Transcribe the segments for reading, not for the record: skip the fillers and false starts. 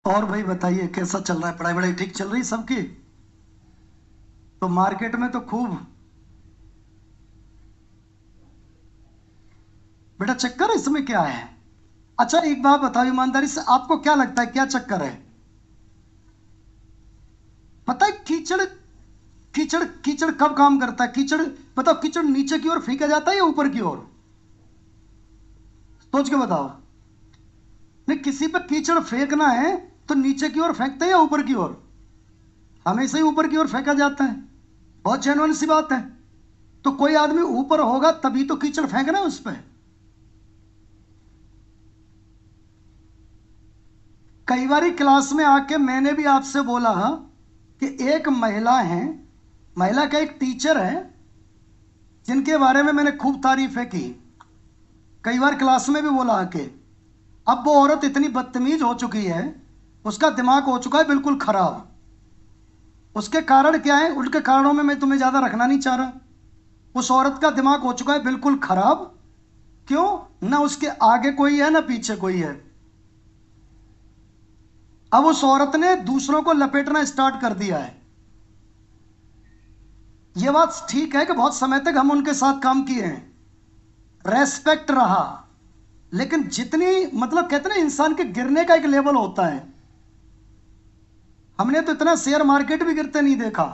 और भाई बताइए कैसा चल रहा है? पढ़ाई वढ़ाई ठीक चल रही है सबकी? तो मार्केट में तो खूब बेटा चक्कर है, इसमें क्या है? अच्छा एक बात बताओ ईमानदारी से, आपको क्या लगता है क्या चक्कर है? पता है कीचड़ कीचड़ कीचड़ कब काम करता है? कीचड़ बताओ, कीचड़ नीचे की ओर फेंका जाता है या ऊपर की ओर? सोच के बताओ। नहीं, किसी पे कीचड़ फेंकना है तो नीचे की ओर फेंकते हैं या ऊपर की ओर? हमेशा ही ऊपर की ओर फेंका जाता है। बहुत जेन्युइन सी बात है। तो कोई आदमी ऊपर होगा तभी तो कीचड़ फेंकना है उस पर। कई बारी क्लास में आके मैंने भी आपसे बोला कि एक महिला है, महिला का एक टीचर है जिनके बारे में मैंने खूब तारीफें की। कई बार क्लास में भी बोला आके। अब वो औरत इतनी बदतमीज हो चुकी है, उसका दिमाग हो चुका है बिल्कुल खराब। उसके कारण क्या है, उनके कारणों में मैं तुम्हें ज्यादा रखना नहीं चाह रहा। उस औरत का दिमाग हो चुका है बिल्कुल खराब। क्यों? ना उसके आगे कोई है ना पीछे कोई है। अब उस औरत ने दूसरों को लपेटना स्टार्ट कर दिया है। यह बात ठीक है कि बहुत समय तक हम उनके साथ काम किए हैं, रेस्पेक्ट रहा। लेकिन जितनी मतलब कहते हैं ना, इंसान के गिरने का एक लेवल होता है। हमने तो इतना शेयर मार्केट भी गिरते नहीं देखा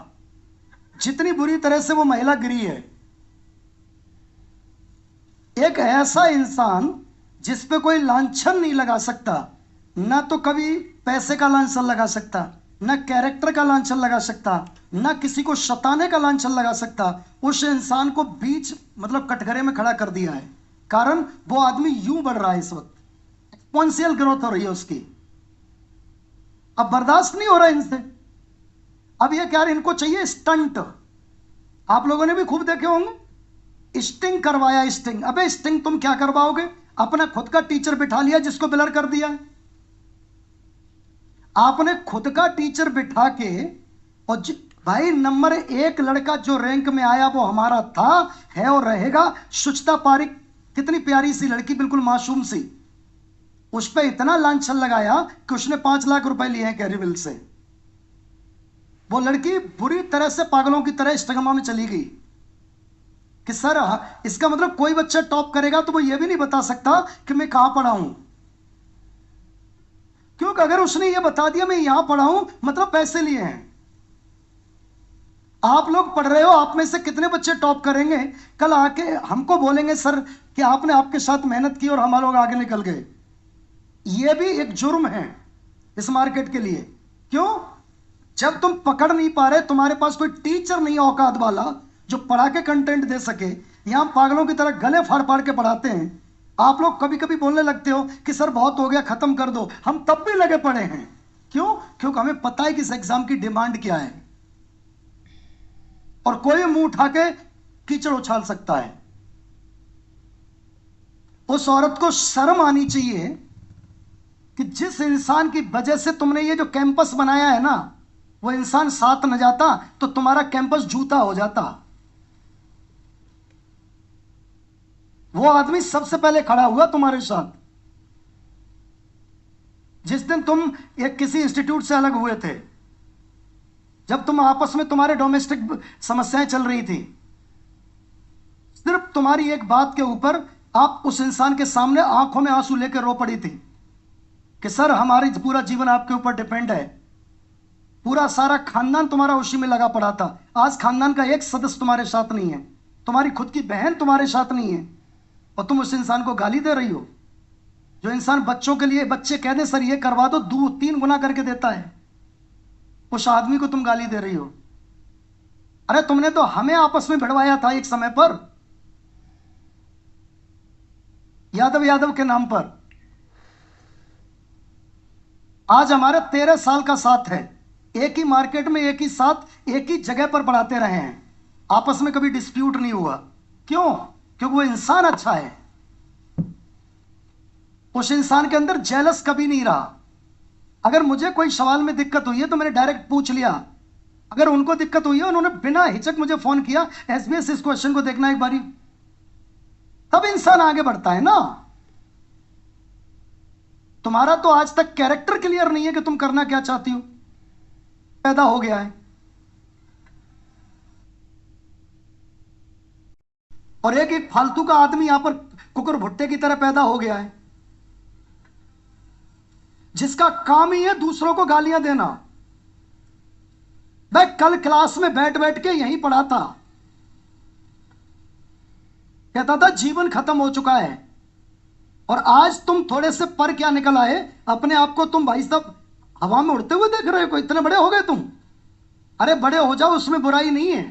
जितनी बुरी तरह से वो महिला गिरी है। एक ऐसा इंसान जिस पे कोई लांछन नहीं लगा सकता, ना तो कभी पैसे का लांछन लगा सकता, ना कैरेक्टर का लांछन लगा सकता, ना किसी को सताने का लांछन लगा सकता, उस इंसान को बीच मतलब कटघरे में खड़ा कर दिया है। कारण वो आदमी यूं बढ़ रहा है इस वक्त, एक्सपोनेंशियल ग्रोथ हो रही है उसकी। अब बर्दाश्त नहीं हो रहा इनसे। अब ये क्या, इनको चाहिए स्टंट। आप लोगों ने भी खूब देखे होंगे, स्टिंग करवाया स्टिंग। अबे स्टिंग तुम क्या करवाओगे? अपना खुद का टीचर बिठा लिया जिसको ब्लर कर दिया। आपने खुद का टीचर बिठा के और भाई नंबर एक लड़का जो रैंक में आया वो हमारा था, है और रहेगा। सुचिता पारिक, कितनी प्यारी सी लड़की, बिल्कुल मासूम सी। उस पर इतना लांछन लगाया कि उसने 5 लाख रुपए लिए हैं कैरीविल से। वो लड़की बुरी तरह से पागलों की तरह इस्तेगमा में चली गई कि सर इसका मतलब कोई बच्चा टॉप करेगा तो वो ये भी नहीं बता सकता कि मैं कहां पढ़ा हूं। क्योंकि अगर उसने ये बता दिया मैं यहां पढ़ा हूं, मतलब पैसे लिए हैं। आप लोग पढ़ रहे हो, आप में से कितने बच्चे टॉप करेंगे? कल आके हमको बोलेंगे सर कि आपने आपके साथ मेहनत की और हम लोग आगे निकल गए। यह भी एक जुर्म है इस मार्केट के लिए। क्यों? जब तुम पकड़ नहीं पा रहे, तुम्हारे पास कोई टीचर नहीं है औकात वाला जो पढ़ा के कंटेंट दे सके, यहां पागलों की तरह गले फाड़ फाड़ के पढ़ाते हैं। आप लोग कभी कभी बोलने लगते हो कि सर बहुत हो गया खत्म कर दो, हम तब भी लगे पड़े हैं। क्यों? क्योंकि हमें पता है कि इस एग्जाम की डिमांड क्या है और कोई मुंह उठा के कीचड़ उछाल सकता है। उस औरत को शर्म आनी चाहिए कि जिस इंसान की वजह से तुमने ये जो कैंपस बनाया है ना, वो इंसान साथ न जाता तो तुम्हारा कैंपस जूता हो जाता। वो आदमी सबसे पहले खड़ा हुआ तुम्हारे साथ जिस दिन तुम एक किसी इंस्टीट्यूट से अलग हुए थे, जब तुम आपस में तुम्हारे डोमेस्टिक समस्याएं चल रही थी। सिर्फ तुम्हारी एक बात के ऊपर आप उस इंसान के सामने आंखों में आंसू लेकर रो पड़ी थी कि सर हमारी पूरा जीवन आपके ऊपर डिपेंड है। पूरा सारा खानदान तुम्हारा उसी में लगा पड़ा था। आज खानदान का एक सदस्य तुम्हारे साथ नहीं है, तुम्हारी खुद की बहन तुम्हारे साथ नहीं है, और तुम उस इंसान को गाली दे रही हो। जो इंसान बच्चों के लिए, बच्चे कह दे सर ये करवा दो, 2-3 गुना करके देता है, उस आदमी को तुम गाली दे रही हो। अरे तुमने तो हमें आपस में भिड़वाया था एक समय पर, यादव यादव के नाम पर। आज हमारे 13 साल का साथ है, एक ही मार्केट में, एक ही साथ, एक ही जगह पर पढ़ाते रहे हैं, आपस में कभी डिस्प्यूट नहीं हुआ। क्यों? क्योंकि वो इंसान अच्छा है। उस इंसान के अंदर जेलस कभी नहीं रहा। अगर मुझे कोई सवाल में दिक्कत हुई है तो मैंने डायरेक्ट पूछ लिया। अगर उनको दिक्कत हुई है, उन्होंने बिना हिचक मुझे फोन किया, एसबीएस इस क्वेश्चन को देखना एक बारी। तब इंसान आगे बढ़ता है ना। तुम्हारा तो आज तक कैरेक्टर क्लियर नहीं है कि तुम करना क्या चाहती हो। पैदा हो गया है और एक एक फालतू का आदमी यहां पर कुकुर भुट्टे की तरह पैदा हो गया है, जिसका काम ही है दूसरों को गालियां देना। मैं कल क्लास में बैठ बैठ के यहीं पढ़ा था, कहता था जीवन खत्म हो चुका है, और आज तुम थोड़े से पर क्या निकल आए, अपने आप को तुम भाई साहब हवा में उड़ते हुए देख रहे हो, इतने बड़े हो गए तुम। अरे बड़े हो जाओ, उसमें बुराई नहीं है।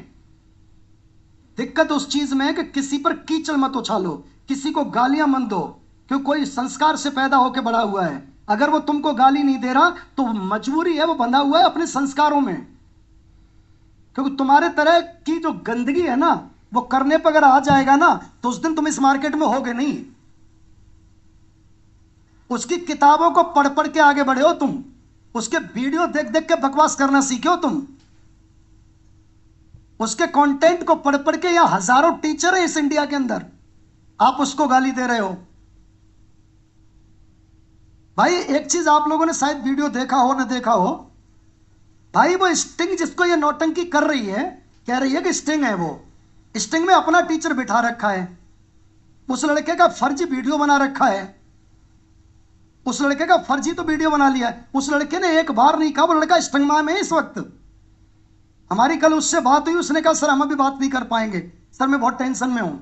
दिक्कत उस चीज में है कि किसी पर कीचड़ मत उछालो, किसी को गालियां मत दो, क्योंकि कोई संस्कार से पैदा होकर बड़ा हुआ है। अगर वो तुमको गाली नहीं दे रहा तो मजबूरी है, वो बंधा हुआ है अपने संस्कारों में। क्योंकि तुम्हारे तरह की जो गंदगी है ना, वो करने पर अगर आ जाएगा ना, तो उस दिन तुम इस मार्केट में होगे नहीं। उसकी किताबों को पढ़ पढ़ के आगे बढ़े हो तुम, उसके वीडियो देख देख के बकवास करना सीखे हो तुम, उसके कंटेंट को पढ़ पढ़ के। यहां हजारों टीचर है इस इंडिया के अंदर, आप उसको गाली दे रहे हो। भाई एक चीज आप लोगों ने शायद वीडियो देखा हो ना देखा हो, भाई वो स्टिंग जिसको ये नौटंकी कर रही है, कह रही है कि स्टिंग है, वो स्टिंग में अपना टीचर बिठा रखा है, उस लड़के का फर्जी वीडियो बना रखा है, उस लड़के का फर्जी तो वीडियो बना लिया है। उस लड़के ने एक बार नहीं कहा, वो लड़का स्टिंगमा में है इस वक्त। हमारी कल उससे बात हुई, उसने कहा सर हम अभी बात नहीं कर पाएंगे, सर मैं बहुत टेंशन में हूं,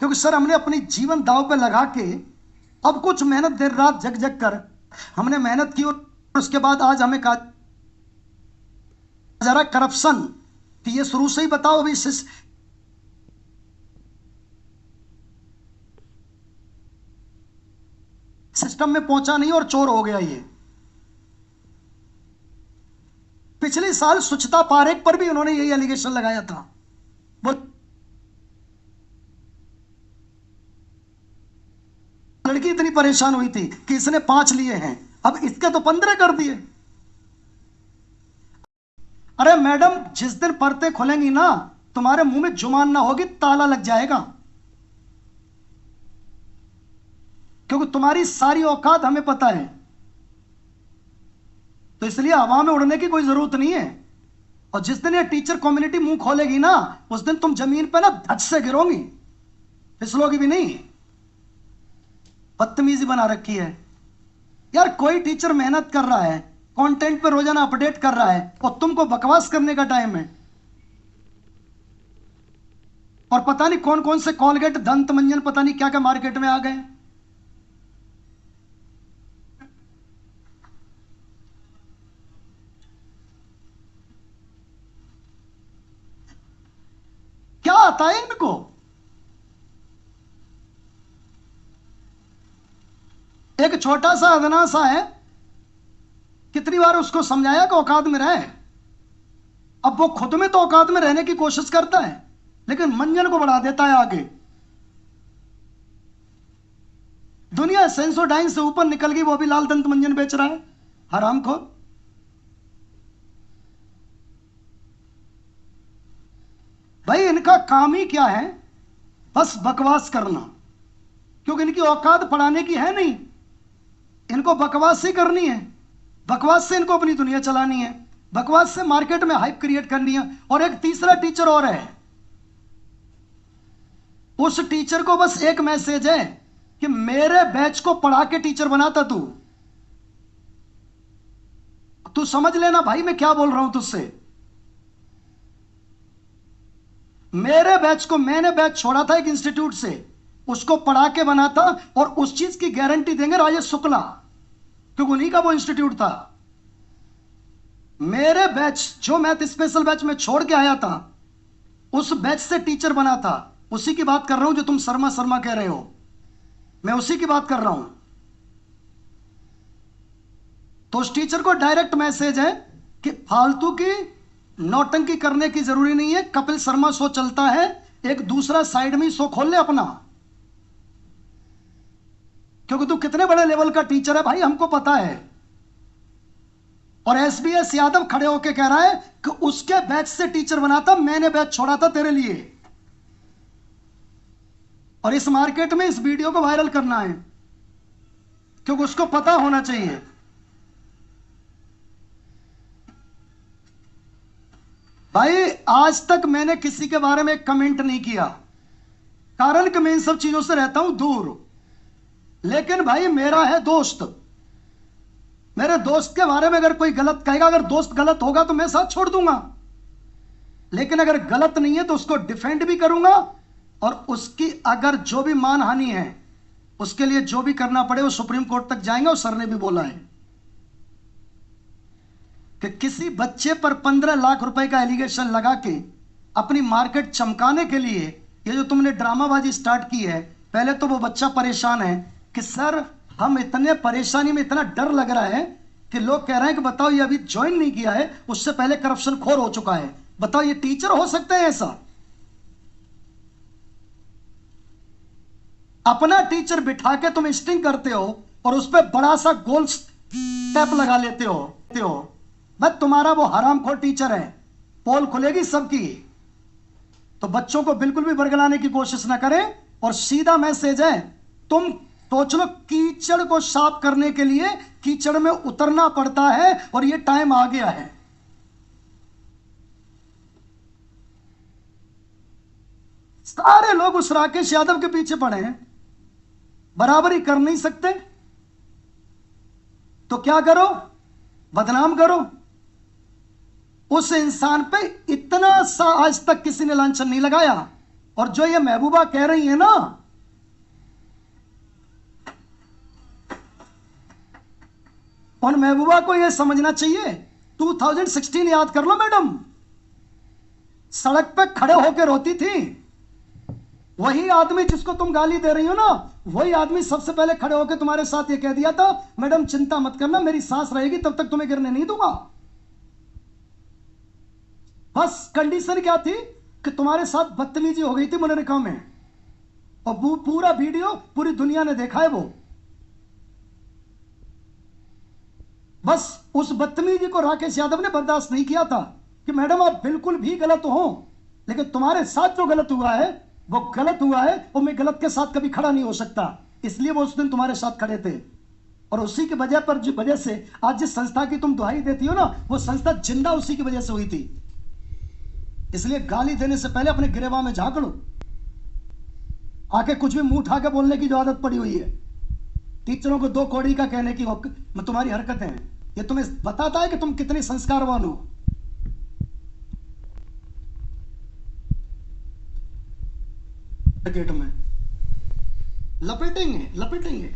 क्योंकि सर हमने अपनी जीवन दांव पे लगा के अब कुछ मेहनत देर रात जग जग कर हमने मेहनत की, और उसके बाद आज हमें कहा जरा करप्शन, तो ये शुरू से ही बताओ अभी सिस्टम में पहुंचा नहीं और चोर हो गया ये। पिछले साल सुचिता पारेख पर भी उन्होंने यही एलिगेशन लगाया था, वो लड़की इतनी परेशान हुई थी कि इसने 5 लिए हैं, अब इसके तो 15 कर दिए। अरे मैडम जिस दिन परतें खुलेंगी ना, तुम्हारे मुंह में जुबान ना होगी, ताला लग जाएगा, क्योंकि तुम्हारी सारी औकात हमें पता है। तो इसलिए हवा में उड़ने की कोई जरूरत नहीं है। और जिस दिन ये टीचर कम्युनिटी मुंह खोलेगी ना, उस दिन तुम जमीन पर ना धच से गिरोगी, फिसलोगी भी नहीं। बदतमीजी बना रखी है यार। कोई टीचर मेहनत कर रहा है, कंटेंट पे रोजाना अपडेट कर रहा है, और तुमको बकवास करने का टाइम है। और पता नहीं कौन कौन से कॉलगेट दंत मंजन पता नहीं क्या क्या मार्केट में आ गए। क्या आता है इनको? एक छोटा सा अदना सा है, कितनी बार उसको समझाया कि औकात में रहे। अब वो खुद में तो औकात में रहने की कोशिश करता है, लेकिन मंजन को बढ़ा देता है आगे। दुनिया सेंसोडाइन से ऊपर निकल गई, वो भी लाल दंत मंजन बेच रहा है, हराम को। भाई इनका काम ही क्या है? बस बकवास करना, क्योंकि इनकी औकात पढ़ाने की है नहीं, इनको बकवास ही करनी है। बकवास से इनको अपनी दुनिया चलानी है, बकवास से मार्केट में हाइप क्रिएट करनी है। और एक तीसरा टीचर और है, उस टीचर को बस एक मैसेज है कि मेरे बैच को पढ़ा के टीचर बनाता तू समझ लेना भाई मैं क्या बोल रहा हूं तुझसे। मेरे बैच को, मैंने बैच छोड़ा था एक इंस्टीट्यूट से, उसको पढ़ा के बना था, और उस चीज की गारंटी देंगे राजेश शुक्ला, क्योंकि उन्हीं का वो इंस्टीट्यूट था। मेरे बैच जो मैथ स्पेशल बैच में छोड़ के आया था, उस बैच से टीचर बना था। उसी की बात कर रहा हूं जो तुम शर्मा शर्मा कह रहे हो, मैं उसी की बात कर रहा हूं। तो उस टीचर को डायरेक्ट मैसेज है कि फालतू की नौटंकी करने की जरूरी नहीं है, कपिल शर्मा शो चलता है, एक दूसरा साइड में शो खोल ले अपना, क्योंकि तू कितने बड़े लेवल का टीचर है भाई हमको पता है। और SBS यादव खड़े होकर कह रहा है कि उसके बैच से टीचर बना था, मैंने बैच छोड़ा था तेरे लिए। और इस मार्केट में इस वीडियो को वायरल करना है। क्योंकि उसको पता होना चाहिए। भाई आज तक मैंने किसी के बारे में कमेंट नहीं किया, कारण कि मैं इन सब चीजों से रहता हूं दूर। लेकिन भाई मेरा है दोस्त, मेरे दोस्त के बारे में अगर कोई गलत कहेगा, अगर दोस्त गलत होगा तो मैं साथ छोड़ दूंगा, लेकिन अगर गलत नहीं है तो उसको डिफेंड भी करूंगा, और उसकी अगर जो भी मानहानि है उसके लिए जो भी करना पड़े वो सुप्रीम कोर्ट तक जाएंगे। और सर ने भी बोला है कि किसी बच्चे पर 15 लाख रुपए का एलिगेशन लगा के अपनी मार्केट चमकाने के लिए ये जो तुमने ड्रामाबाजी स्टार्ट की है, पहले तो वो बच्चा परेशान है कि सर हम इतने परेशानी में, इतना डर लग रहा है कि लोग कह रहे हैं कि बताओ ये अभी ज्वाइन नहीं किया है, उससे पहले करप्शन खोर हो चुका है। बताओ ये टीचर हो सकते हैं ऐसा? अपना टीचर बिठा के तुम स्टिंग करते हो और उस पर बड़ा सा गोल स्टेप लगा लेते हो। बस तुम्हारा वो हरामखोर टीचर है, पोल खुलेगी सबकी। तो बच्चों को बिल्कुल भी बरगलाने की कोशिश ना करें। और सीधा मैसेज है, तुम सोच लो कीचड़ को साफ करने के लिए कीचड़ में उतरना पड़ता है, और ये टाइम आ गया है। सारे लोग उस राकेश यादव के पीछे पड़े हैं, बराबरी कर नहीं सकते तो क्या करो, बदनाम करो। उस इंसान पे इतना सा आज तक किसी ने लांछन नहीं लगाया। और जो ये महबूबा कह रही है ना, उन महबूबा को ये समझना चाहिए, 2016 याद कर लो मैडम, सड़क पे खड़े होकर रोती थी। वही आदमी जिसको तुम गाली दे रही हो ना, वही आदमी सबसे पहले खड़े होकर तुम्हारे साथ ये कह दिया था, मैडम चिंता मत करना, मेरी सांस रहेगी तब तक तुम्हें गिरने नहीं दूंगा। बस कंडीशन क्या थी कि तुम्हारे साथ बदतमीजी हो गई थी मनरेगा में, और वो पूरा वीडियो पूरी दुनिया ने देखा है। वो बस उस बदतमीजी को राकेश यादव ने बर्दाश्त नहीं किया था कि मैडम आप बिल्कुल भी गलत हो, लेकिन तुम्हारे साथ जो गलत हुआ है वो गलत हुआ है, और मैं गलत के साथ कभी खड़ा नहीं हो सकता। इसलिए वो उस दिन तुम्हारे साथ खड़े थे। और उसी की वजह पर, जो वजह से आज जिस संस्था की तुम दुहाई देती हो ना, वो संस्था जिंदा उसी की वजह से हुई थी। इसलिए गाली देने से पहले अपने गिरेबान में झांक लो। आके कुछ भी मुंह उठा के बोलने की जो आदत पड़ी हुई है, टीचरों को 2 कौड़ी का कहने की तुम्हारी हरकतें हैं, ये तुम्हें बताता है कि तुम कितने संस्कारवान हो। गेट में लपेटेंगे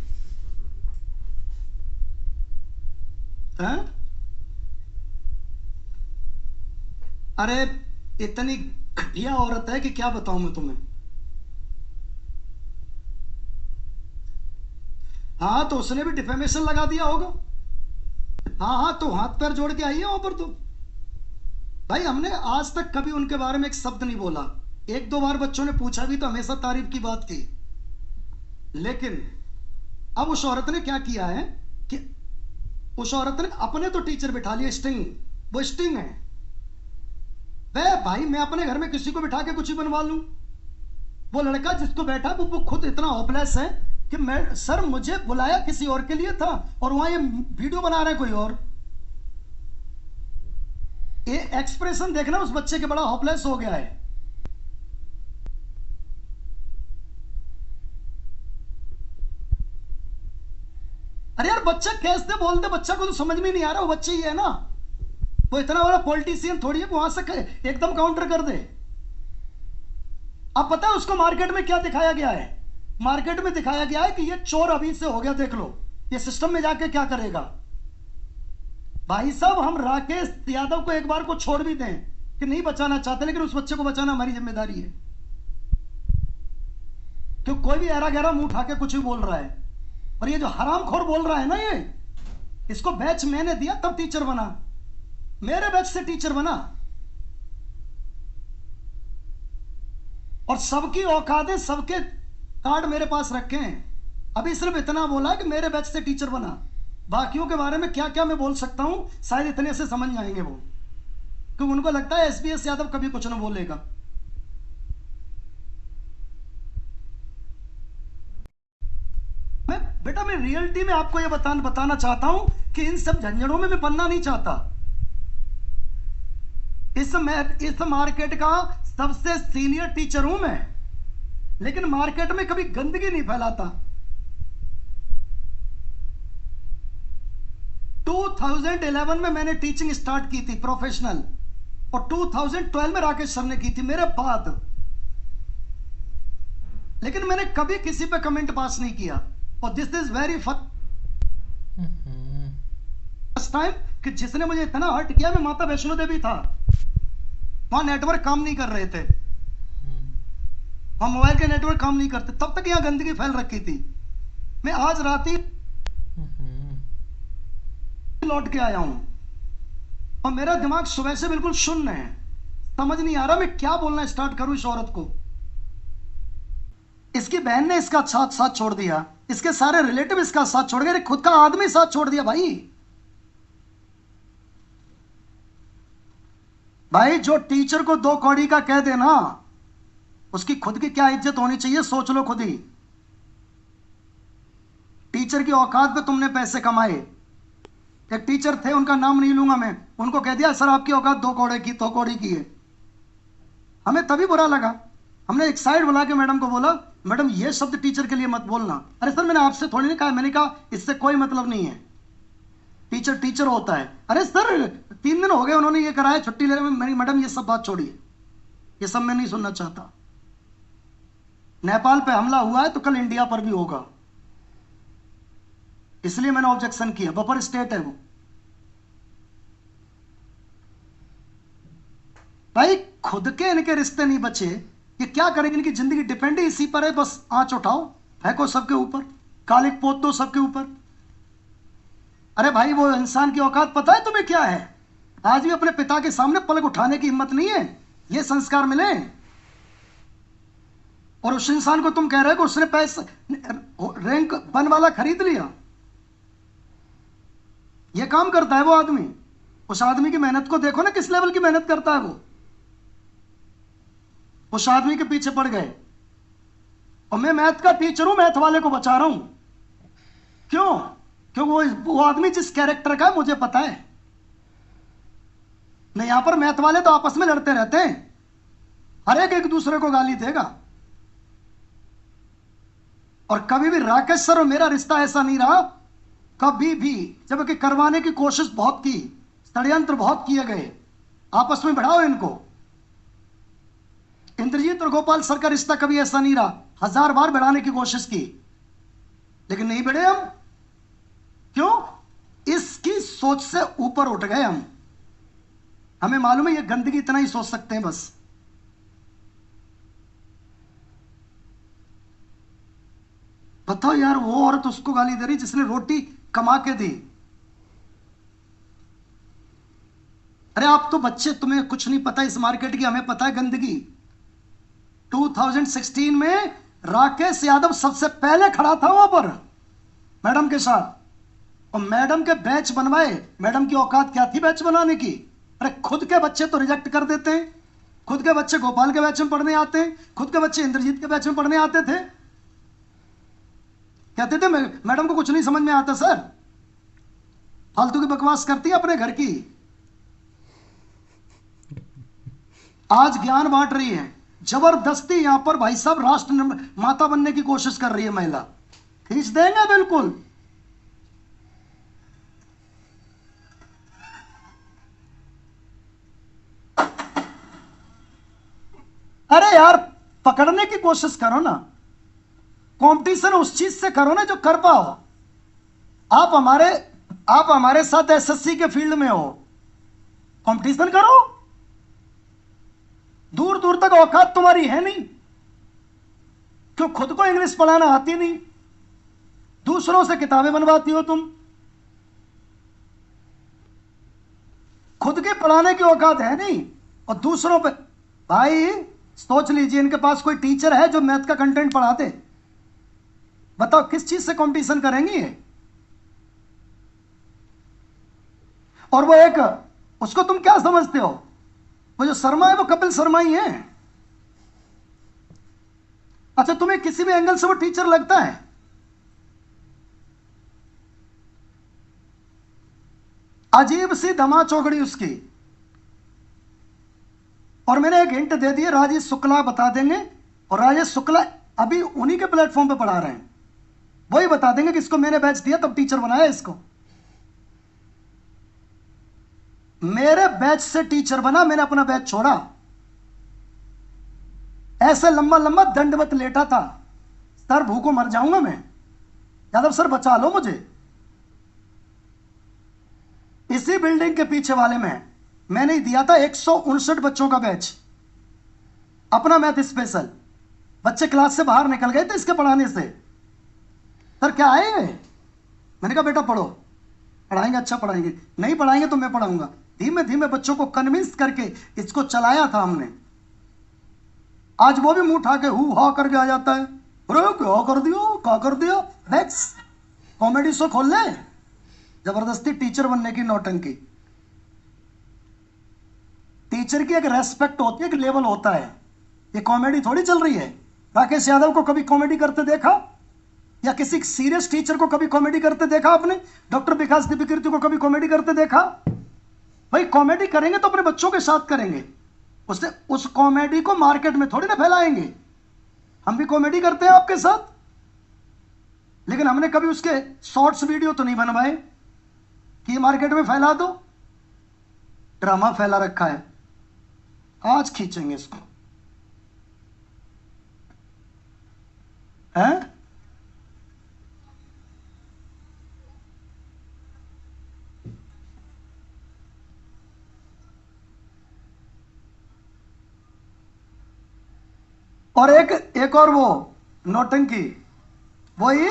हैं? अरे इतनी घटिया औरत है कि क्या बताऊं मैं तुम्हें। हाँ तो उसने भी डिफेमेशन लगा दिया होगा। हाँ तो हाथ पैर जोड़ के आई है वहां पर। तो भाई हमने आज तक कभी उनके बारे में एक शब्द नहीं बोला। 1-2 बार बच्चों ने पूछा भी तो हमेशा तारीफ की बात की। लेकिन अब उस औरत ने क्या किया है कि उस औरत ने अपने तो टीचर बिठा लिए, स्टिंग, वो स्टिंग है। भाई मैं अपने घर में किसी को बिठा के कुछ ही बनवा लूं। वो लड़का जिसको बैठा वो खुद इतना होपलेस है कि मैं, सर मुझे बुलाया किसी और के लिए था और वहां ये वीडियो बना रहे कोई और। ये एक्सप्रेशन देखना उस बच्चे के, बड़ा होपलेस हो गया है। अरे यार बच्चा कैसे बोलते, बच्चा को तो समझ में नहीं आ रहा, वो बच्चे ही है ना, वो इतना बड़ा पॉलिटिशियन थोड़ी है वहां से एकदम काउंटर कर दे। अब पता है उसको मार्केट में क्या दिखाया गया है? मार्केट में दिखाया गया है कि ये चोर अभी से हो गया, देख लो ये सिस्टम में जाके क्या करेगा। भाई साहब हम राकेश यादव को एक बार को छोड़ भी दें कि नहीं बचाना चाहते, लेकिन उस बच्चे को बचाना हमारी जिम्मेदारी है। क्यों कोई भी ऐरा गहरा मुंह उठा के कुछ भी बोल रहा है, और ये जो हरामखोर बोल रहा है ना, ये इसको बैच मैंने दिया तब टीचर बना, मेरे बैच से टीचर बना। और सबकी औकातें, सबके कार्ड मेरे पास रखे हैं। अभी सिर्फ इतना बोला कि मेरे बैच से टीचर बना, बाकियों के बारे में क्या क्या मैं बोल सकता हूं शायद इतने से समझ जाएंगे वो, क्योंकि उनको लगता है एसबीएस यादव कभी कुछ ना बोलेगा। मैं बेटा मैं रियलिटी में आपको ये बताना चाहता हूं कि इन सब झंझटों में मैं बनना नहीं चाहता। इस मार्केट का सबसे सीनियर टीचर हूं मैं, लेकिन मार्केट में कभी गंदगी नहीं फैलाता। 2011 में मैंने टीचिंग स्टार्ट की थी प्रोफेशनल, और 2012 में राकेश सर ने की थी मेरे बाद। लेकिन मैंने कभी किसी पे कमेंट पास नहीं किया, और this is very first time कि जिसने मुझे इतना हर्ट किया। मैं माता वैष्णो देवी था, वहां नेटवर्क काम नहीं कर रहे थे, वहां मोबाइल के नेटवर्क काम नहीं करते, तब तक यहां गंदगी फैल रखी थी। मैं आज रात ही लौट के आया हूं, और मेरा दिमाग सुबह से बिल्कुल शून्य है। समझ नहीं आ रहा मैं क्या बोलना स्टार्ट करूं इस औरत को। इसकी बहन ने इसका साथ छोड़ दिया, इसके सारे रिलेटिव इसका साथ छोड़ गए, खुद का आदमी साथ छोड़ दिया। भाई जो टीचर को 2 कौड़ी का कह देना, उसकी खुद की क्या इज्जत होनी चाहिए, सोच लो खुद ही। टीचर की औकात पे तुमने पैसे कमाए। एक टीचर थे, उनका नाम नहीं लूंगा मैं, उनको कह दिया सर आपकी औकात 2 कौड़ी की है। हमें तभी बुरा लगा, हमने एक साइड बुला के मैडम को बोला, मैडम ये शब्द टीचर के लिए मत बोलना। अरे सर मैंने आपसे थोड़ी नहीं कहा, मैंने कहा इससे कोई मतलब नहीं है, टीचर टीचर होता है। अरे सर 3 दिन हो गए उन्होंने ये कराया, छुट्टी ले रहे हैं। मैडम ये सब बात छोड़िए, ये सब मैं नहीं सुनना चाहता। नेपाल पे हमला हुआ है तो कल इंडिया पर भी होगा, इसलिए मैंने ऑब्जेक्शन किया। बफर स्टेट है वो। भाई खुद के इनके रिश्ते नहीं बचे, ये क्या करेंगे? इनकी जिंदगी डिपेंड ही इसी पर है। बस आंच उठाओ, फेंको सबके ऊपर, कालिक पोत दो सबके ऊपर। अरे भाई वो इंसान की औकात पता है तुम्हें क्या है? आज भी अपने पिता के सामने पलक उठाने की हिम्मत नहीं है। ये संस्कार मिले, और उस इंसान को तुम कह रहे हो कि उसने पैसे रैंक 1 वाला खरीद लिया। ये काम करता है वो आदमी। उस आदमी की मेहनत को देखो ना, किस लेवल की मेहनत करता है वो। उस आदमी के पीछे पड़ गए, और मैं मैथ का टीचर हूं, मैथ वाले को बचा रहा हूं। क्यों? क्योंकि वो आदमी जिस कैरेक्टर का है मुझे पता है। नहीं, यहां पर मैथ वाले तो आपस में लड़ते रहते हैं, हर एक दूसरे को गाली देगा। और कभी भी राकेश सर और मेरा रिश्ता ऐसा नहीं रहा, कभी भी। जबकि करवाने की कोशिश बहुत की, षड्यंत्र बहुत किए गए, आपस में बढ़ाओ इनको। इंद्रजीत और गोपाल सर का रिश्ता कभी ऐसा नहीं रहा, 1000 बार बढ़ाने की कोशिश की, लेकिन नहीं बढ़े हम। क्यों? इसकी सोच से ऊपर उठ गए हम। हमें मालूम है ये गंदगी इतना ही सोच सकते हैं बस। बताओ यार, वो औरत उसको गाली दे रही जिसने रोटी कमा के दी। अरे आप तो बच्चे, तुम्हें कुछ नहीं पता इस मार्केट की, हमें पता है गंदगी। 2016 में राकेश यादव सबसे पहले खड़ा था वहां पर मैडम के साथ, और मैडम के बैच बनवाए। मैडम की औकात क्या थी बैच बनाने की? अरे खुद के बच्चे तो रिजेक्ट कर देते हैं, खुद के बच्चे गोपाल के बैच में पढ़ने आते हैं, खुद के बच्चे इंद्रजीत के बैच में पढ़ने आते थे, कहते थे मैडम को कुछ नहीं समझ में आता सर, फालतू की बकवास करती है अपने घर की। आज ज्ञान बांट रही है जबरदस्ती। यहां पर भाई साहब राष्ट्र माता बनने की कोशिश कर रही है महिला, खींच देंगे बिल्कुल। अरे यार पकड़ने की कोशिश करो ना, कंपटीशन उस चीज से करो ना जो कर पाओ। आप हमारे साथ एसएससी के फील्ड में हो, कंपटीशन करो। दूर दूर तक औकात तुम्हारी है नहीं, क्यों? खुद को इंग्लिश पढ़ाना आती नहीं, दूसरों से किताबें बनवाती हो तुम। खुद के पढ़ाने की औकात है नहीं, और दूसरों पे। भाई सोच लीजिए, इनके पास कोई टीचर है जो मैथ का कंटेंट पढ़ाते? बताओ किस चीज से कंपटीशन करेंगी ये? और वो एक, उसको तुम क्या समझते हो? वो जो शर्मा है वो कपिल शर्मा ही है। अच्छा तुम्हें किसी भी एंगल से वो टीचर लगता है? अजीब सी दमा चौकड़ी उसकी। और मैंने एक हिंट दे दिया, राजेश शुक्ला बता देंगे, और राजेश शुक्ला अभी उन्हीं के प्लेटफॉर्म पे पढ़ा रहे हैं, वही बता देंगे कि इसको मैंने बैच दिया तब टीचर बनाया इसको। मेरे बैच से टीचर बना, मैंने अपना बैच छोड़ा। ऐसे लंबा लंबा दंडवत लेटा था, सर भूखों मर जाऊंगा मैं, यादव सर बचा लो मुझे। इसी बिल्डिंग के पीछे वाले में मैंने दिया था 159 बच्चों का बैच, अपना मैथ स्पेशल। बच्चे क्लास से बाहर निकल गए थे इसके पढ़ाने से। सर क्या आए? मैंने कहा बेटा पढ़ो, पढ़ाएंगे अच्छा पढ़ाएंगे, नहीं पढ़ाएंगे तो मैं पढ़ाऊंगा। धीमे धीमे बच्चों को कन्विंस करके इसको चलाया था हमने। आज वो भी मुंह उठा के हु हा करके आ जाता है, अरे क्या कर दिया, क्या कर दिया, नेक्स कॉमेडी शो खोल ले, जबरदस्ती टीचर बनने की नौटंकी। टीचर की एक रेस्पेक्ट होती है, एक लेवल होता है। ये कॉमेडी थोड़ी चल रही है। राकेश यादव को कभी कॉमेडी करते देखा? या किसी सीरियस टीचर को कभी कॉमेडी करते देखा आपने? डॉक्टर विकास दिव्यकीर्ति को कभी कॉमेडी करते देखा? भाई कॉमेडी करेंगे तो अपने बच्चों के साथ करेंगे, उससे उस कॉमेडी को मार्केट में थोड़ी ना फैलाएंगे। हम भी कॉमेडी करते हैं आपके साथ, लेकिन हमने कभी उसके शॉर्ट्स वीडियो तो नहीं बनवाए कि मार्केट में फैला दो। ड्रामा फैला रखा है, आज खींचेंगे इसको, हैं? और एक और वो नौटंकी, वही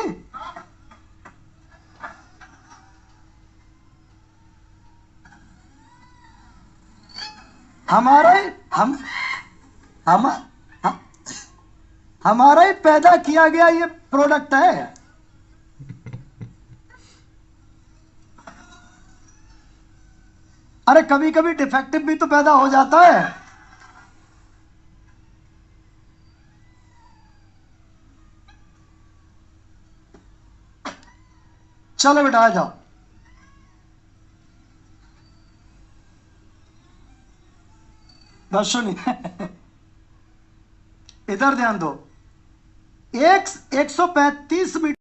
हमारा ही हम हमारा ही पैदा किया गया ये प्रोडक्ट है। अरे कभी कभी डिफेक्टिव भी तो पैदा हो जाता है। चलो बेटा आ जाओ, बस सुनिए इधर ध्यान दो। 135 मीटर